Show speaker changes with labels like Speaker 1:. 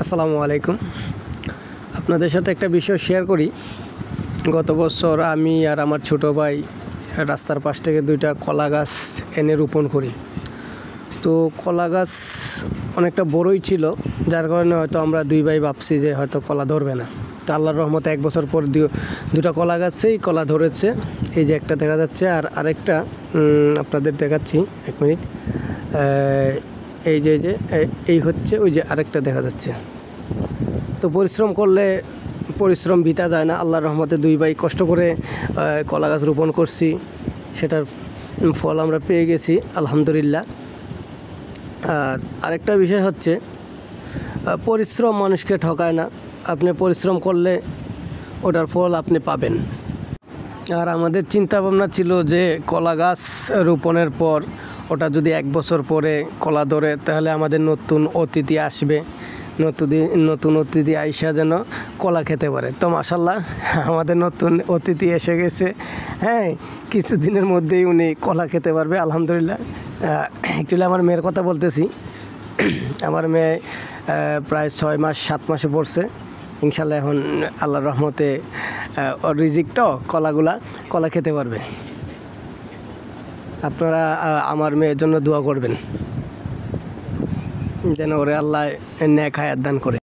Speaker 1: আসসালামু আলাইকুম। আপনাদের সাথে একটা বিষয় শেয়ার করি। গত বছর আমি আর আমার ছোট ভাই রাস্তার পাশ থেকে 2টা কলা গাছ এনে রোপণ করি। তো কলা গাছ অনেকটা বড়ই ছিল, যার কারণে হয়তো আমরা 2 ভাই ভাবছি যে হয়তো কলা ধরবে না। তো আল্লাহর রহমতে 1 বছর পর 2টা কলা গাছেই কলা ধরেছে। এই যে একটা দেখা যাচ্ছে, আর আরেকটা আপনাদের দেখাচ্ছি, 1 মিনিট। এই যে এই হচ্ছে, ওই যে আরেকটা দেখা যাচ্ছে। তো পরিশ্রম করলে পরিশ্রম বৃথা যায় না। আল্লাহর রহমতে 2 ভাই কষ্ট করে কলা গাছ রোপণ করছি, সেটার ফল আমরা পেয়ে গেছি আলহামদুলিল্লাহ। আর আরেকটা বিষয় হচ্ছে, পরিশ্রম মানুষকে ঠকায় না। আপনি পরিশ্রম করলে ওটার ফল আপনি পাবেন। আর আমাদের চিন্তা ভাবনা ছিল যে কলা গাছ রোপণের পর ওটা যদি 1 বছর পরে কলা ধরে, তাহলে আমাদের নতুন অতিথি আসবে, নতুন অতিথি আইসা যেন কলা খেতে পারে। তো মাশাআল্লাহ, আমাদের নতুন অতিথি এসে গেছে। হ্যাঁ, কিছুদিনের মধ্যেই উনি কলা খেতে পারবে আলহামদুলিল্লাহ। অ্যাকচুয়ালি আমার মেয়ের কথা বলতেছি। আমার মেয়ে প্রায় 6 মাস 7 মাসে পড়ছে। ইনশাল্লাহ এখন আল্লাহর রহমতে ওর রিজিক তো কলা খেতে পারবে। আপনারা আমার মেয়ের জন্য দোয়া করবেন যেন ওরে আল্লাহ নেক হায়াত দান করে।